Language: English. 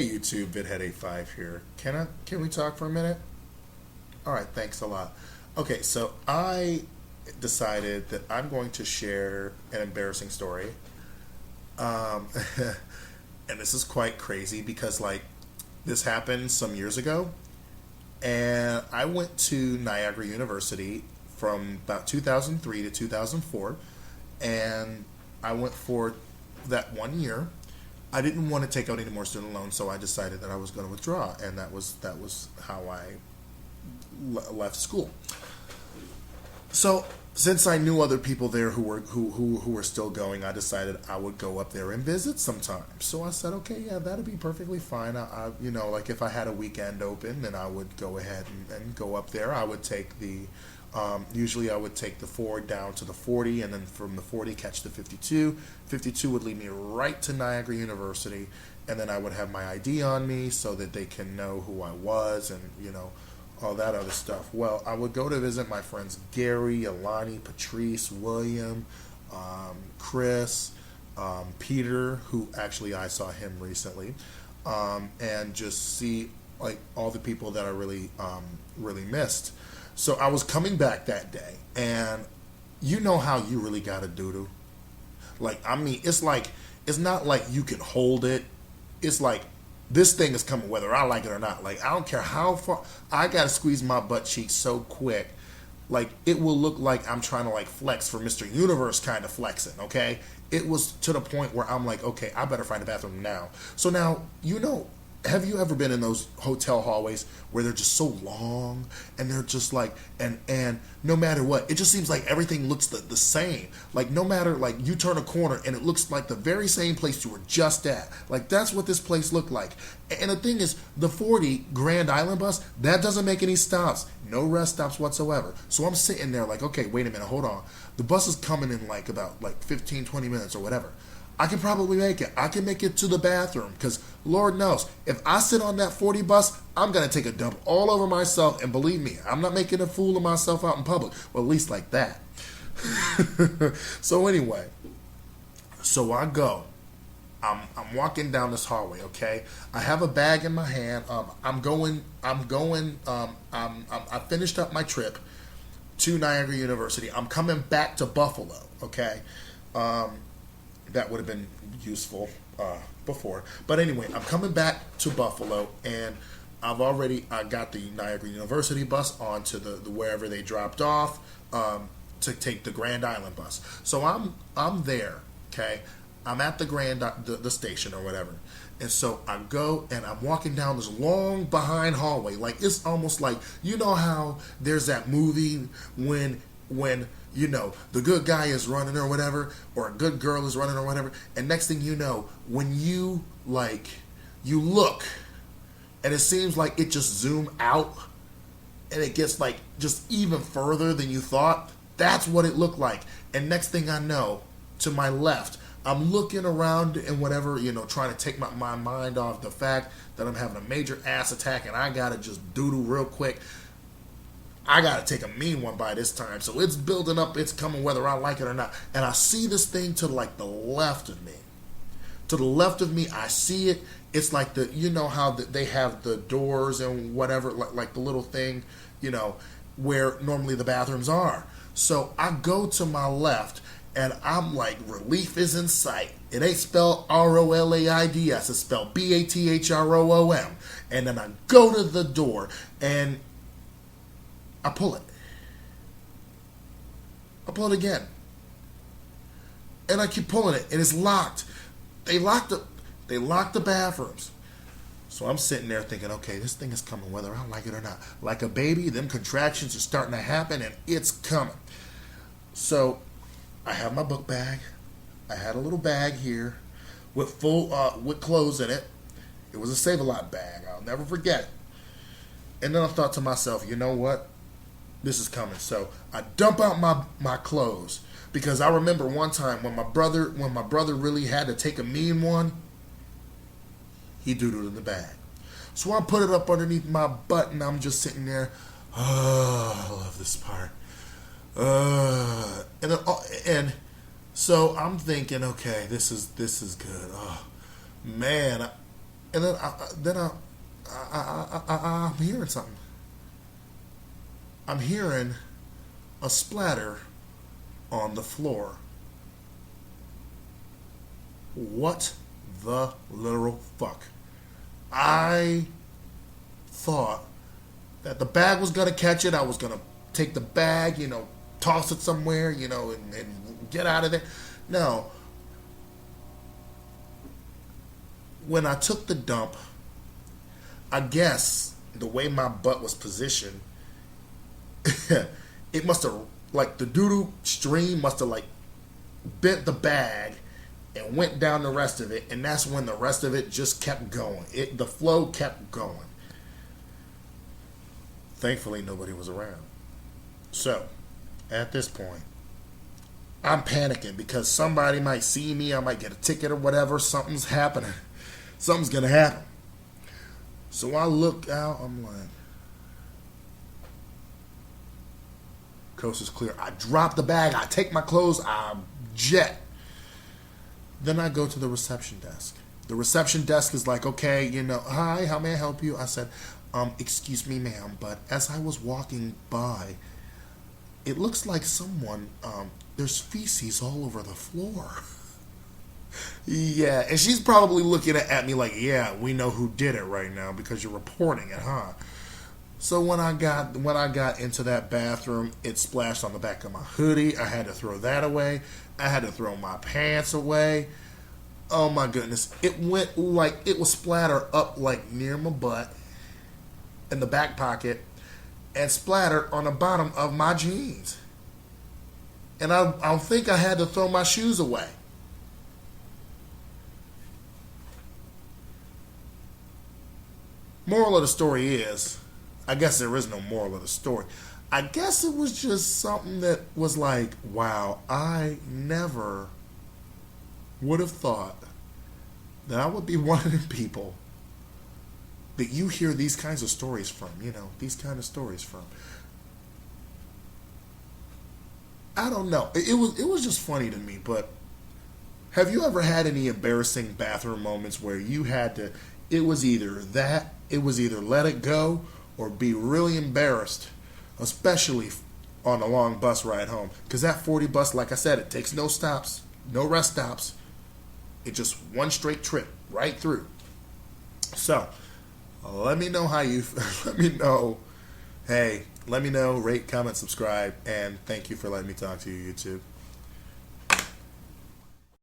Hey YouTube, VidHead85 here. Can we talk for a minute? All right, thanks a lot. Okay, so I decided that I'm going to share an embarrassing story. Um, and this is quite crazy because this happened some years ago, and I went to Niagara University from about 2003 to 2004, and I went for that 1 year. I didn't want to take out any more student loans, so I decided that I was going to withdraw, and that was how I left school. So since I knew other people there who were still going, I decided I would go up there and visit sometime. So I said, okay, yeah, that'd be perfectly fine. Like if I had a weekend open, then I would go ahead and go up there. I would take usually I would take the Ford down to the 40, and then from the 40 catch the 52. 52 would lead me right to Niagara University, and then I would have my ID on me so that they can know who I was, and all that other stuff. Well, I would go to visit my friends Gary, Alani, Patrice, William, Chris, Peter, who actually I saw him recently, and just see all the people that I really missed. So I was coming back that day, and you know how you really got a doo-doo? It's not like you can hold it. It's like, this thing is coming whether I like it or not. I don't care how far, I gotta squeeze my butt cheeks so quick. It will look like I'm trying to flex for Mr. Universe kind of flexing, okay? It was to the point where I'm like, okay, I better find a bathroom now. So now, have you ever been in those hotel hallways where they're just so long, and they're just and no matter what, it just seems like everything looks the same. No matter, you turn a corner and it looks like the very same place you were just at. That's what this place looked like. And the thing is, the 40 Grand Island bus, that doesn't make any stops. No rest stops whatsoever. So I'm sitting there okay, wait a minute, hold on. The bus is coming in about 15, 20 minutes or whatever. I can probably make it. I can make it to the bathroom because Lord knows, if I sit on that 40 bus, I'm going to take a dump all over myself. And believe me, I'm not making a fool of myself out in public. Well, at least like that. So anyway, so I go. I'm walking down this hallway, okay? I have a bag in my hand. I finished up my trip to Niagara University. I'm coming back to Buffalo, okay? That would have been useful before. But anyway, I'm coming back to Buffalo, and I got the Niagara University bus onto the wherever they dropped off to take the Grand Island bus. So I'm there, okay? I'm at the station or whatever. And so I go and I'm walking down this long behind hallway. It's almost like, how there's that movie when the good guy is running or whatever, or a good girl is running or whatever, and next thing you know, when you look, and it seems like it just zoomed out, and it gets just even further than you thought. That's what it looked like. And next thing I know, to my left, I'm looking around and whatever, trying to take my mind off the fact that I'm having a major ass attack, and I gotta just doodle real quick. I gotta take a mean one by this time. So it's building up, it's coming whether I like it or not. And I see this thing to the left of me. To the left of me, I see it. It's how they have the doors and whatever, like the little thing, where normally the bathrooms are. So I go to my left, and I'm relief is in sight. It ain't spelled ROLAIDS, it's spelled BATHROOM. And then I go to the door, and I pull it. I pull it again. And I keep pulling it, and it's locked. They locked the bathrooms. So I'm sitting there thinking, okay, this thing is coming whether I like it or not. Like a baby, them contractions are starting to happen, and it's coming. So I have my book bag. I had a little bag here with with clothes in it. It was a Save-A-Lot bag. I'll never forget it. And then I thought to myself, you know what? This is coming. So I dump out my clothes, because I remember one time when my brother really had to take a mean one, he doodled in the bag. So I put it up underneath my butt, and I'm just sitting there. Oh, I love this part. And so I'm thinking, okay, this is good. Oh man, And I'm hearing something. I'm hearing a splatter on the floor. What the literal fuck? I thought that the bag was gonna catch it. I was gonna take the bag, toss it somewhere, and get out of there. No. When I took the dump, I guess the way my butt was positioned, it must have, like, the doo-doo stream must have, like, bent the bag and went down the rest of it, and that's when the rest of it just kept going. The flow kept going. Thankfully, nobody was around. So, at this point, I'm panicking because somebody might see me, I might get a ticket or whatever, something's happening. Something's gonna happen. So I look out, I'm like, coast is clear. I drop the bag, I take my clothes, I jet. Then I go to the reception desk. The reception desk is like, okay, hi, how may I help you? I said, excuse me, ma'am, but as I was walking by, it looks like someone, there's feces all over the floor. Yeah, and she's probably looking at me like, yeah, we know who did it right now because you're reporting it, huh? So when I got into that bathroom, it splashed on the back of my hoodie. I had to throw that away. I had to throw my pants away. Oh my goodness. It went like, it was splattered up like near my butt in the back pocket and splattered on the bottom of my jeans. And I think I had to throw my shoes away. Moral of the story is, I guess there is no moral of the story. I guess it was just something that was like, wow, I never would have thought that I would be one of the people that you hear these kinds of stories from, these kind of stories from. I don't know. It was just funny to me, but have you ever had any embarrassing bathroom moments where you had to, it was either let it go or be really embarrassed, especially on a long bus ride home? Because that 40 bus, like I said, it takes no stops, no rest stops. It's just one straight trip right through. So, let me know how you, let me know, rate, comment, subscribe, and thank you for letting me talk to you, YouTube.